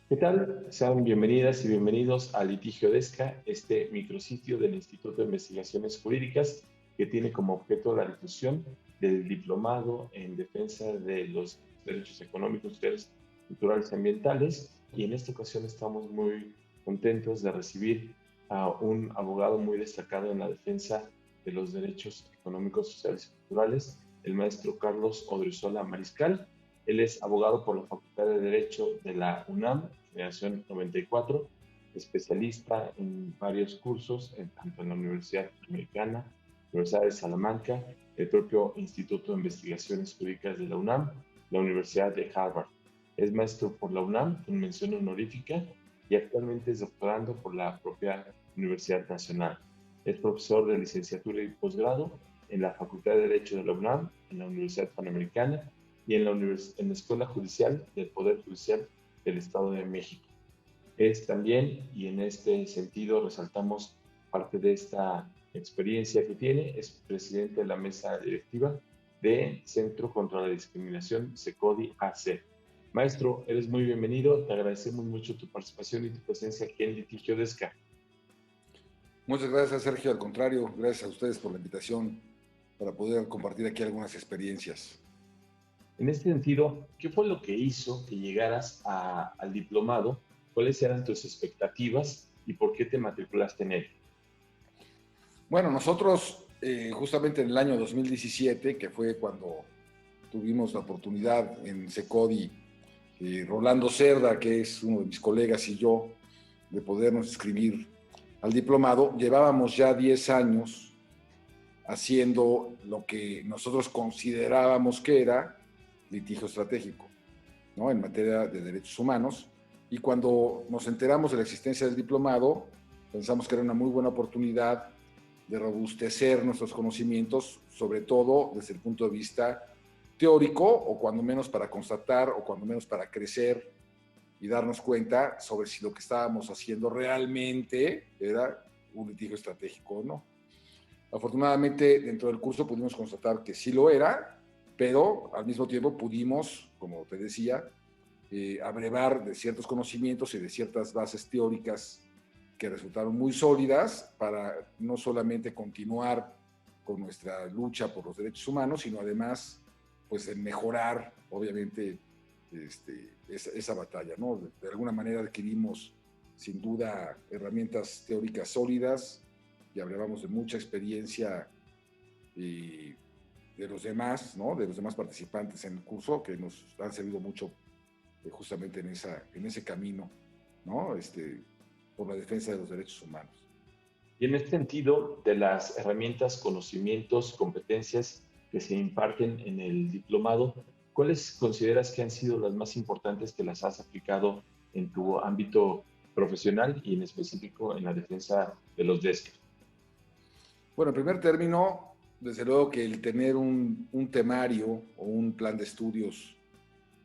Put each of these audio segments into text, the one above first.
¿Qué tal? Sean bienvenidas y bienvenidos a Litigio Desca, este micrositio del Instituto de Investigaciones Jurídicas que tiene como objeto la difusión del diplomado en defensa de los derechos económicos, sociales, culturales y ambientales. Y en esta ocasión estamos muy contentos de recibir a un abogado muy destacado en la defensa de los derechos económicos, sociales y culturales, el maestro Carlos Odriozola Mariscal. Él es abogado por la Facultad de Derecho de la UNAM, generación 94, especialista en varios cursos, tanto en la Universidad Americana, Universidad de Salamanca, el propio Instituto de Investigaciones Jurídicas de la UNAM, la Universidad de Harvard. Es maestro por la UNAM con mención honorífica y actualmente es doctorando por la propia Universidad Nacional. Es profesor de licenciatura y posgrado en la Facultad de Derecho de la UNAM, en la Universidad Panamericana y en la Escuela Judicial del Poder Judicial del Estado de México. Es también, y en este sentido resaltamos parte de esta experiencia que tiene, es presidente de la mesa directiva de Centro contra la Discriminación, CECODI AC. Maestro, eres muy bienvenido, te agradecemos mucho tu participación y tu presencia aquí en Litigio Desca. Muchas gracias, Sergio. Al contrario, gracias a ustedes por la invitación para poder compartir aquí algunas experiencias. En este sentido, ¿qué fue lo que hizo que llegaras al diplomado? ¿Cuáles eran tus expectativas y por qué te matriculaste en él? Bueno, nosotros justamente en el año 2017, que fue cuando tuvimos la oportunidad en CECODI, Rolando Cerda, que es uno de mis colegas, y yo, de podernos inscribir al diplomado, llevábamos ya 10 años haciendo lo que nosotros considerábamos que era litigio estratégico, ¿no?, en materia de derechos humanos. Y cuando nos enteramos de la existencia del diplomado, pensamos que era una muy buena oportunidad de robustecer nuestros conocimientos, sobre todo desde el punto de vista teórico, o cuando menos para constatar, o cuando menos para crecer y darnos cuenta sobre si lo que estábamos haciendo realmente era un litigio estratégico o no. Afortunadamente, dentro del curso pudimos constatar que sí lo era, pero al mismo tiempo pudimos, como te decía, abrevar de ciertos conocimientos y de ciertas bases teóricas que resultaron muy sólidas para no solamente continuar con nuestra lucha por los derechos humanos, sino además, pues, en mejorar, obviamente, esa batalla, ¿no? De alguna manera adquirimos, sin duda, herramientas teóricas sólidas y hablamos de mucha experiencia de los demás, ¿no?, de los demás participantes en el curso, que nos han servido mucho justamente en ese camino, ¿no?, por la defensa de los derechos humanos. Y en este sentido, de las herramientas, conocimientos, competencias que se imparten en el diplomado, ¿cuáles consideras que han sido las más importantes que las has aplicado en tu ámbito profesional y en específico en la defensa de los DESC? Bueno, en primer término, desde luego que el tener un temario o un plan de estudios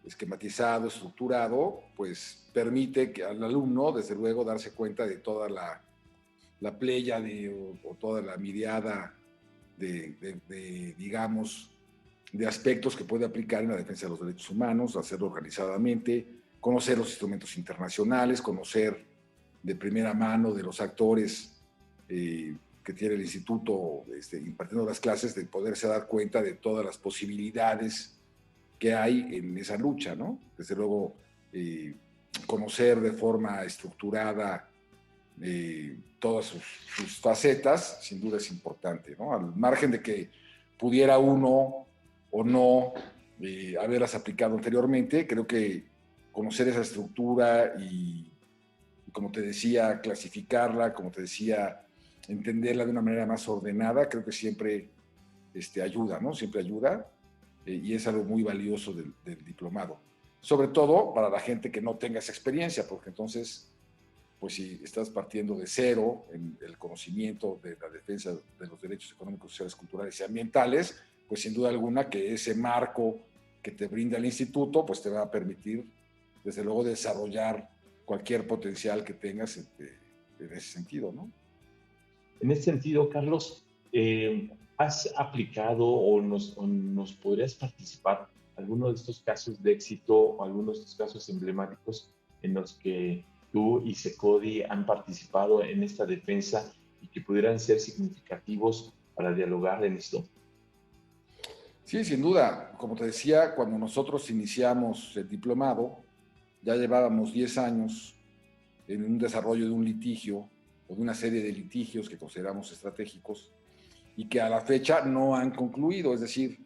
esquematizado, estructurado, pues permite que al alumno, desde luego, darse cuenta de toda la pléyade o toda la miriada digamos, de aspectos que puede aplicar en la defensa de los derechos humanos, hacerlo organizadamente, conocer los instrumentos internacionales, conocer de primera mano de los actores que tiene el instituto impartiendo las clases, de poderse dar cuenta de todas las posibilidades que hay en esa lucha, ¿no? Desde luego, conocer de forma estructurada todas sus facetas, sin duda es importante, ¿no? Al margen de que pudiera uno o no haberlas aplicado anteriormente, creo que conocer esa estructura y, como te decía, clasificarla, como te decía, entenderla de una manera más ordenada, creo que siempre ayuda, ¿no? Siempre ayuda, y es algo muy valioso del diplomado. Sobre todo para la gente que no tenga esa experiencia, porque entonces, pues si estás partiendo de cero en el conocimiento de la defensa de los derechos económicos, sociales, culturales y ambientales, pues sin duda alguna que ese marco que te brinda el instituto, pues te va a permitir, desde luego, desarrollar cualquier potencial que tengas en ese sentido, ¿no? En ese sentido, Carlos, ¿has aplicado o nos podrías participar alguno de estos casos de éxito o algunos de estos casos emblemáticos en los que tú y Secodi han participado en esta defensa y que pudieran ser significativos para dialogar en esto? Sí, sin duda. Como te decía, cuando nosotros iniciamos el diplomado, ya llevábamos 10 años en un desarrollo de un litigio o de una serie de litigios que consideramos estratégicos y que a la fecha no han concluido. Es decir,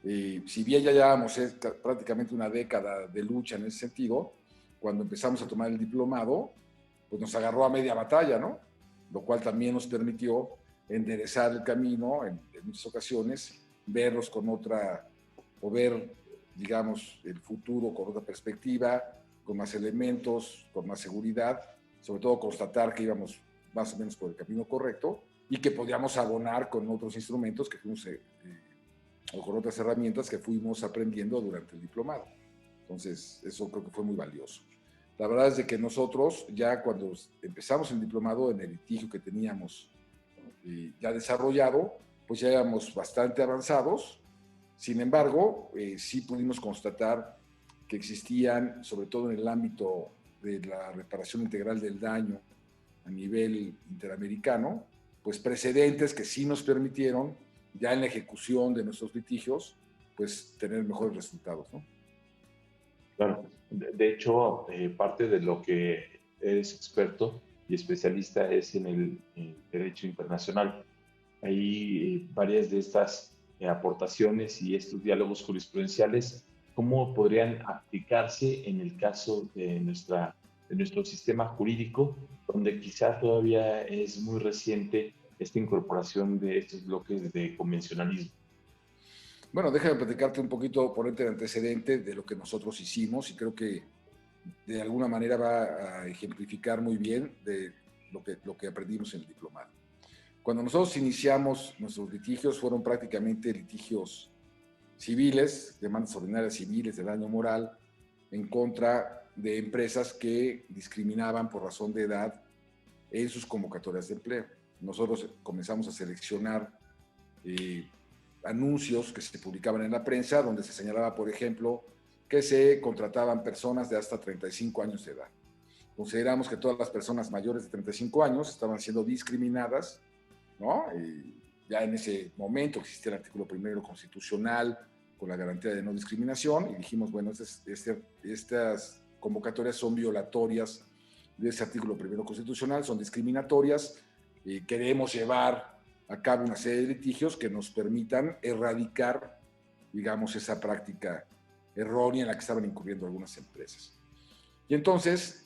si bien ya llevábamos prácticamente una década de lucha en ese sentido, cuando empezamos a tomar el diplomado, pues nos agarró a media batalla, ¿no? Lo cual también nos permitió enderezar el camino en muchas ocasiones, verlos con otra, o ver, digamos, el futuro con otra perspectiva, con más elementos, con más seguridad, sobre todo constatar que íbamos más o menos por el camino correcto y que podíamos abonar con otros instrumentos que fuimos, o con otras herramientas que fuimos aprendiendo durante el diplomado. Entonces, eso creo que fue muy valioso. La verdad es de que nosotros ya cuando empezamos el diplomado en el litigio que teníamos ya desarrollado, pues ya éramos bastante avanzados. Sin embargo, sí pudimos constatar que existían, sobre todo en el ámbito de la reparación integral del daño a nivel interamericano, pues precedentes que sí nos permitieron, ya en la ejecución de nuestros litigios, pues tener mejores resultados, ¿no? Claro, de hecho, parte de lo que eres experto y especialista es en el derecho internacional. Hay varias de estas aportaciones y estos diálogos jurisprudenciales, ¿cómo podrían aplicarse en el caso de nuestro sistema jurídico, donde quizá todavía es muy reciente esta incorporación de estos bloques de convencionalismo? Bueno, déjame platicarte un poquito, ponerte el antecedente de lo que nosotros hicimos y creo que de alguna manera va a ejemplificar muy bien de lo que aprendimos en el diplomado. Cuando nosotros iniciamos nuestros litigios, fueron prácticamente litigios civiles, demandas ordinarias civiles de daño moral, en contra de empresas que discriminaban por razón de edad en sus convocatorias de empleo. Nosotros comenzamos a seleccionar anuncios que se publicaban en la prensa, donde se señalaba, por ejemplo, que se contrataban personas de hasta 35 años de edad. Consideramos que todas las personas mayores de 35 años estaban siendo discriminadas, ¿no? Y ya en ese momento existía el artículo primero constitucional con la garantía de no discriminación y dijimos, bueno, estas convocatorias son violatorias de ese artículo primero constitucional, son discriminatorias y queremos llevar a cabo una serie de litigios que nos permitan erradicar, digamos, esa práctica errónea en la que estaban incurriendo algunas empresas. Y entonces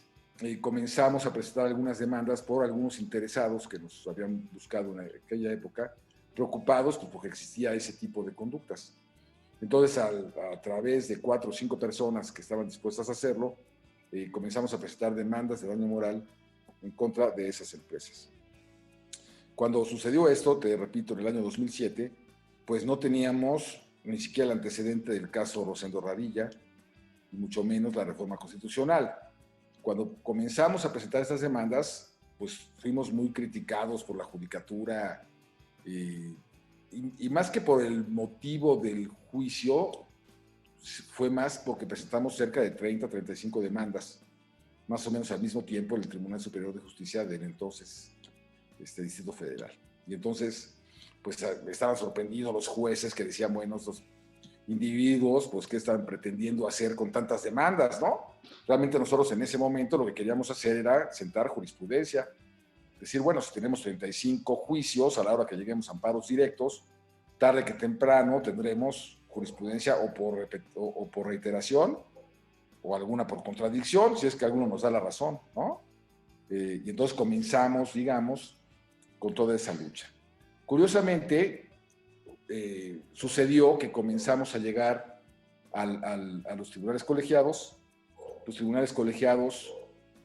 comenzamos a presentar algunas demandas por algunos interesados que nos habían buscado en aquella época, preocupados pues, porque existía ese tipo de conductas. Entonces, a través de 4 o 5 personas que estaban dispuestas a hacerlo, comenzamos a presentar demandas de daño moral en contra de esas empresas. Cuando sucedió esto, te repito, en el año 2007, pues no teníamos ni siquiera el antecedente del caso Rosendo Radilla, y mucho menos la reforma constitucional. Cuando comenzamos a presentar estas demandas, pues fuimos muy criticados por la judicatura y más que por el motivo del juicio, fue más porque presentamos cerca de 30, 35 demandas, más o menos al mismo tiempo en el Tribunal Superior de Justicia del entonces Distrito Federal. Y entonces, pues estaban sorprendidos los jueces que decían, bueno, estos individuos, pues, ¿qué están pretendiendo hacer con tantas demandas, no? Realmente nosotros en ese momento lo que queríamos hacer era sentar jurisprudencia, decir, bueno, si tenemos 35 juicios, a la hora que lleguemos a amparos directos, tarde que temprano tendremos jurisprudencia o por reiteración o alguna por contradicción, si es que alguno nos da la razón, ¿no? Y entonces comenzamos, digamos, con toda esa lucha. Curiosamente, sucedió que comenzamos a llegar a los tribunales colegiados. Los tribunales colegiados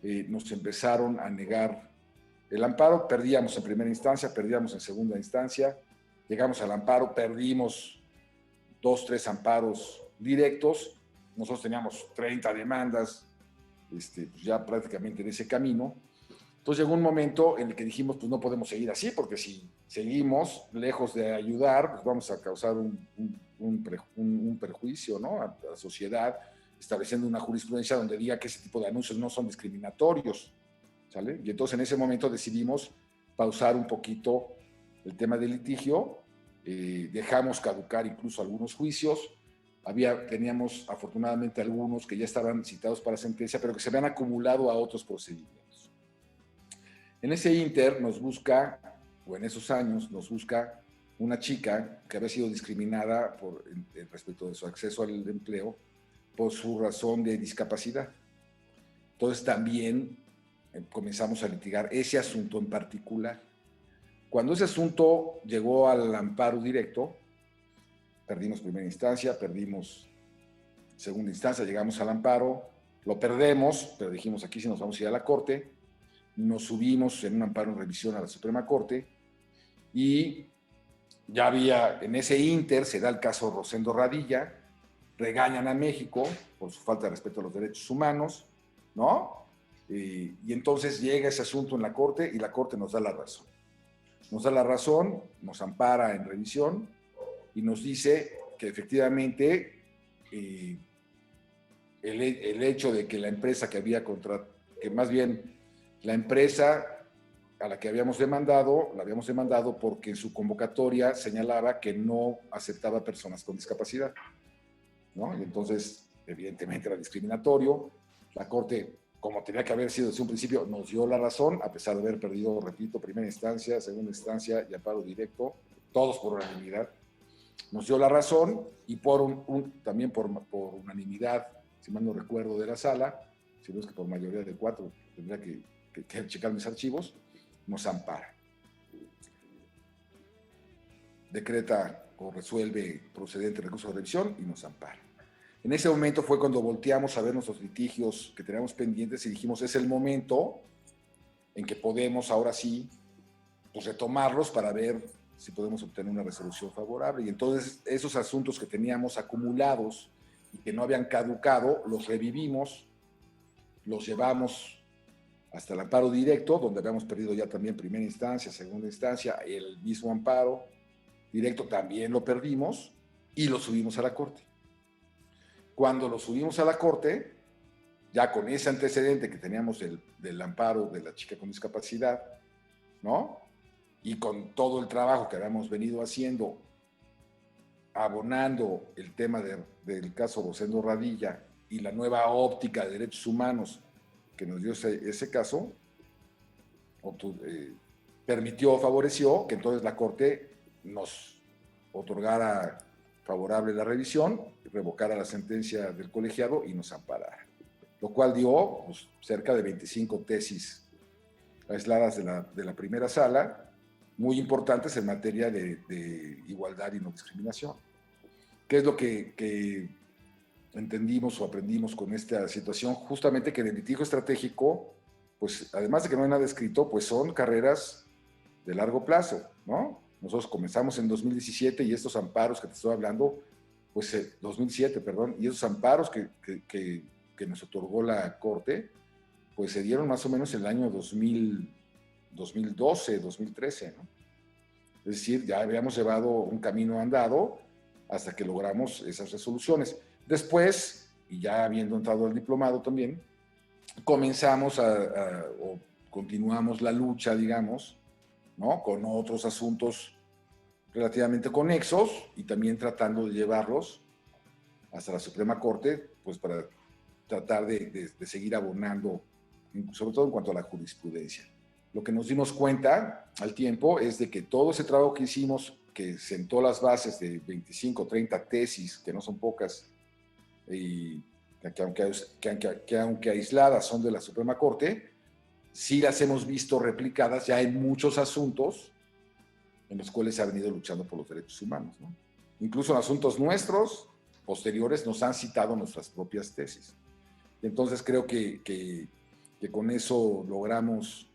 nos empezaron a negar el amparo, perdíamos en primera instancia, perdíamos en segunda instancia, llegamos al amparo, perdimos 2, 3 amparos directos, nosotros teníamos 30 demandas, pues ya prácticamente en ese camino. Entonces llegó un momento en el que dijimos, pues no podemos seguir así, porque si seguimos lejos de ayudar, pues vamos a causar un un perjuicio, ¿no? a la sociedad, estableciendo una jurisprudencia donde diga que ese tipo de anuncios no son discriminatorios, ¿sale? Y entonces en ese momento decidimos pausar un poquito el tema del litigio, dejamos caducar incluso algunos juicios, teníamos afortunadamente algunos que ya estaban citados para sentencia, pero que se habían acumulado a otros procedimientos. En ese inter nos busca, o en esos años nos busca una chica que había sido discriminada respecto de su acceso al empleo por su razón de discapacidad. Entonces también comenzamos a litigar ese asunto en particular. Cuando ese asunto llegó al amparo directo, perdimos primera instancia, perdimos segunda instancia, llegamos al amparo, lo perdemos, pero dijimos aquí sí nos vamos a ir a la corte, nos subimos en un amparo en revisión a la Suprema Corte y ya había, en ese inter se da el caso Rosendo Radilla, regañan a México por su falta de respeto a los derechos humanos, ¿no? Y entonces llega ese asunto en la Corte y la Corte nos da la razón. Nos da la razón, nos ampara en revisión y nos dice que efectivamente el hecho de que la empresa que había que más bien la empresa a la que habíamos demandado, la habíamos demandado porque en su convocatoria señalaba que no aceptaba personas con discapacidad, ¿no? Y entonces, evidentemente era discriminatorio. La Corte, como tenía que haber sido desde un principio, nos dio la razón, a pesar de haber perdido, repito, primera instancia, segunda instancia y amparo directo, todos por unanimidad. Nos dio la razón y también por unanimidad, si mal no recuerdo, de la sala, si no es que por mayoría de 4, tendría que checar mis archivos, nos ampara. Decreta o resuelve procedente recurso de revisión y nos ampara. En ese momento fue cuando volteamos a ver nuestros litigios que teníamos pendientes y dijimos, es el momento en que podemos ahora sí pues, retomarlos para ver si podemos obtener una resolución favorable. Y entonces esos asuntos que teníamos acumulados y que no habían caducado, los revivimos, los llevamos hasta el amparo directo, donde habíamos perdido ya también primera instancia, segunda instancia, el mismo amparo directo también lo perdimos y lo subimos a la Corte. Cuando lo subimos a la Corte, ya con ese antecedente que teníamos del amparo de la chica con discapacidad, ¿no? Y con todo el trabajo que habíamos venido haciendo, abonando el tema del caso Rosendo Radilla y la nueva óptica de derechos humanos que nos dio ese caso, favoreció que entonces la Corte nos otorgara favorable la revisión, revocara la sentencia del colegiado y nos amparara. Lo cual dio pues, cerca de 25 tesis aisladas de la primera sala, muy importantes en materia de igualdad y no discriminación. ¿Qué es lo que entendimos o aprendimos con esta situación? Justamente que en el litigio estratégico, pues además de que no hay nada escrito, pues son carreras de largo plazo, ¿no? Nosotros comenzamos en 2017 y estos amparos que te estoy hablando, pues 2007, perdón, y esos amparos que nos otorgó la Corte, pues se dieron más o menos en el año 2012, 2013, ¿no? Es decir, ya habíamos llevado un camino andado hasta que logramos esas resoluciones. Después, y ya habiendo entrado al diplomado también, comenzamos o continuamos la lucha, digamos, ¿no? Con otros asuntos relativamente conexos y también tratando de llevarlos hasta la Suprema Corte, pues para tratar de seguir abonando, sobre todo en cuanto a la jurisprudencia. Lo que nos dimos cuenta al tiempo es de que todo ese trabajo que hicimos, que sentó las bases de 25, 30 tesis, que no son pocas, y que aunque aisladas son de la Suprema Corte, sí las hemos visto replicadas ya en muchos asuntos en los cuales se ha venido luchando por los derechos humanos, ¿no? Incluso en asuntos nuestros, posteriores, nos han citado nuestras propias tesis. Entonces creo que con eso logramos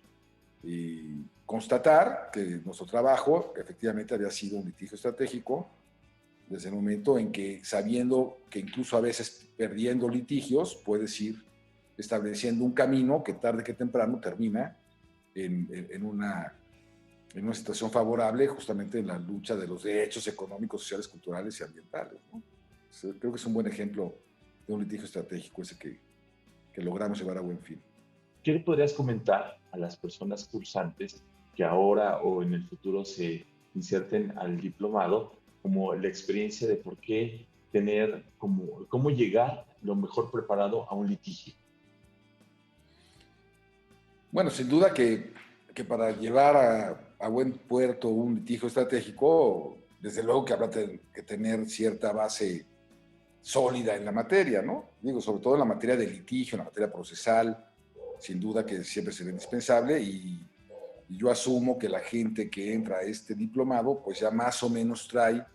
constatar que nuestro trabajo efectivamente había sido un litigio estratégico desde el momento en que, sabiendo que incluso a veces perdiendo litigios, puedes ir estableciendo un camino que tarde que temprano termina en en una situación favorable justamente en la lucha de los derechos económicos, sociales, culturales y ambientales, ¿no? Creo que es un buen ejemplo de un litigio estratégico ese que logramos llevar a buen fin. ¿Qué le podrías comentar a las personas cursantes que ahora o en el futuro se inserten al diplomado como la experiencia de por qué tener, como, cómo llegar lo mejor preparado a un litigio? Bueno, sin duda que para llevar a buen puerto un litigio estratégico, desde luego que habrá que tener cierta base sólida en la materia, ¿no? Digo, sobre todo en la materia de litigio, en la materia procesal, sin duda que siempre será indispensable y yo asumo que la gente que entra a este diplomado, pues ya más o menos trae,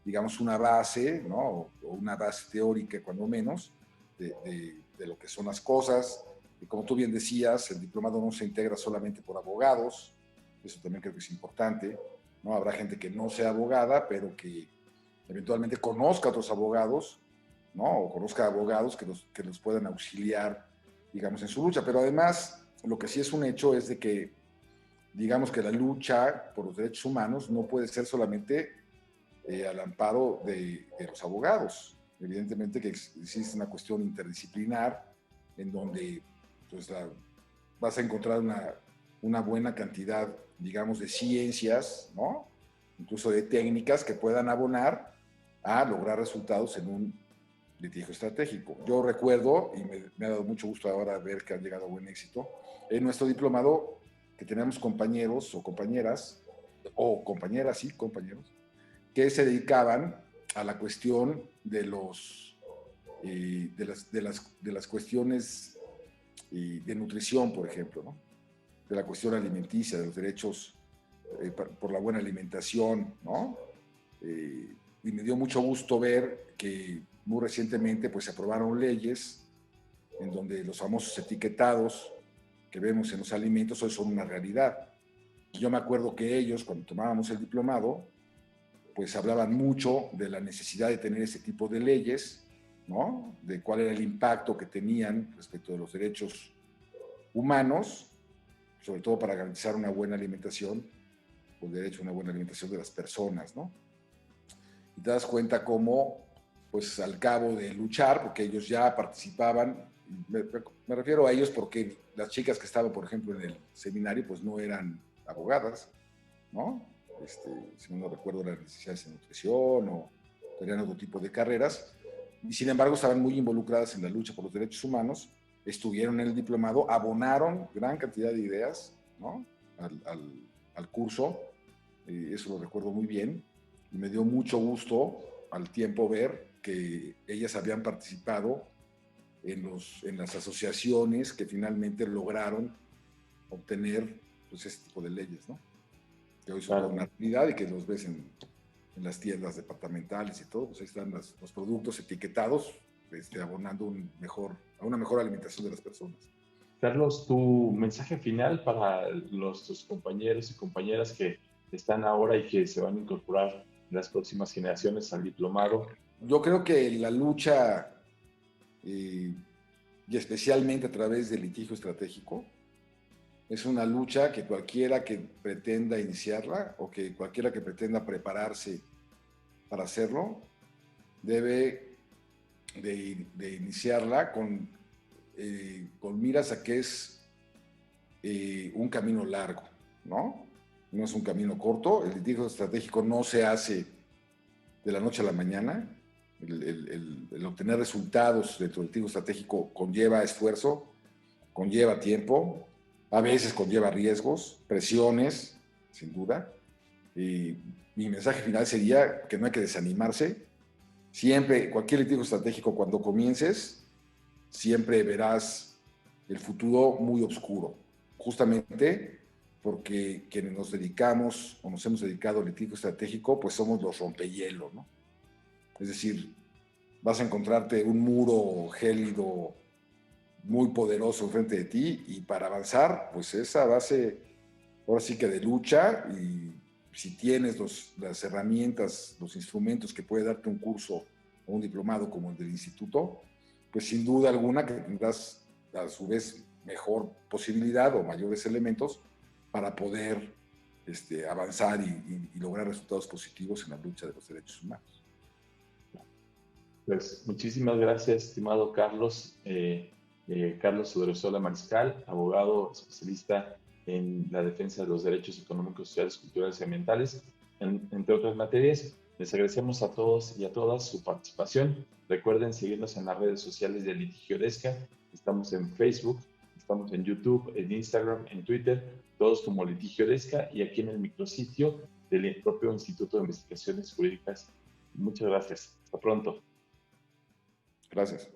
digamos, una base, ¿no? O una base teórica, cuando menos, de lo que son las cosas. Y como tú bien decías, el diplomado no se integra solamente por abogados, eso también creo que es importante, ¿no? Habrá gente que no sea abogada, pero que eventualmente conozca a otros abogados, ¿no? O conozca abogados que los puedan auxiliar, digamos, en su lucha. Pero además, lo que sí es un hecho es de que, digamos que la lucha por los derechos humanos no puede ser solamente al amparo de los abogados. Evidentemente que existe una cuestión interdisciplinar en donde pues, vas a encontrar una buena cantidad, digamos, de ciencias, ¿no? Incluso de técnicas que puedan abonar a lograr resultados en un litigio estratégico. Yo recuerdo, y me ha dado mucho gusto ahora ver que han llegado a buen éxito, en nuestro diplomado que tenemos compañeros o compañeras, sí, compañeros, que se dedicaban a la cuestión de las cuestiones de nutrición, por ejemplo, ¿no? De la cuestión alimenticia, de los derechos por la buena alimentación, ¿no? Y me dio mucho gusto ver que muy recientemente pues, se aprobaron leyes en donde los famosos etiquetados que vemos en los alimentos hoy son una realidad. Yo me acuerdo que ellos, cuando tomábamos el diplomado, pues hablaban mucho de la necesidad de tener ese tipo de leyes, ¿no? De cuál era el impacto que tenían respecto de los derechos humanos, sobre todo para garantizar una buena alimentación, o derecho a una buena alimentación de las personas, ¿no? Y te das cuenta cómo, pues al cabo de luchar, porque ellos ya participaban, me refiero a ellos porque las chicas que estaban, por ejemplo, en el seminario, pues no eran abogadas, ¿no? Si no recuerdo, eran licenciadas en nutrición o tenían otro tipo de carreras, y sin embargo estaban muy involucradas en la lucha por los derechos humanos, estuvieron en el diplomado, abonaron gran cantidad de ideas, ¿no? al curso, eso lo recuerdo muy bien, y me dio mucho gusto al tiempo ver que ellas habían participado en las asociaciones que finalmente lograron obtener pues, este tipo de leyes, ¿no? Que hoy son Claro. una realidad y que los ves en las tiendas departamentales y todo, pues ahí están los productos etiquetados, abonando a una mejor alimentación de las personas. Carlos, tu mensaje final para tus compañeros y compañeras que están ahora y que se van a incorporar en las próximas generaciones al diplomado. Yo creo que la lucha, y especialmente a través del litigio estratégico, es una lucha que cualquiera que pretenda iniciarla o que cualquiera que pretenda prepararse para hacerlo, debe de iniciarla con miras a que es un camino largo, ¿no? No es un camino corto. El litigio estratégico no se hace de la noche a la mañana. El obtener resultados dentro del litigio estratégico conlleva esfuerzo, conlleva tiempo, a veces conlleva riesgos, presiones, sin duda. Y mi mensaje final sería que no hay que desanimarse. Siempre, cualquier litigio estratégico, cuando comiences, siempre verás el futuro muy oscuro, justamente porque quienes nos dedicamos o nos hemos dedicado al litigio estratégico, pues somos los rompehielo, ¿no? Es decir, vas a encontrarte un muro gélido muy poderoso enfrente de ti y para avanzar, pues esa base, ahora sí que de lucha, y si tienes las herramientas, los instrumentos que puede darte un curso o un diplomado como el del instituto, pues sin duda alguna que tendrás a su vez mejor posibilidad o mayores elementos para poder avanzar y lograr resultados positivos en la lucha de los derechos humanos. Pues muchísimas gracias, estimado Carlos. Carlos Odriozola Mariscal, abogado especialista en la defensa de los derechos económicos, sociales, culturales y ambientales, entre otras materias. Les agradecemos a todos y a todas su participación. Recuerden seguirnos en las redes sociales de Litigio Desca. Estamos en Facebook, estamos en YouTube, en Instagram, en Twitter, todos como Litigio Desca, y aquí en el micrositio del propio Instituto de Investigaciones Jurídicas. Muchas gracias. Hasta pronto. Gracias.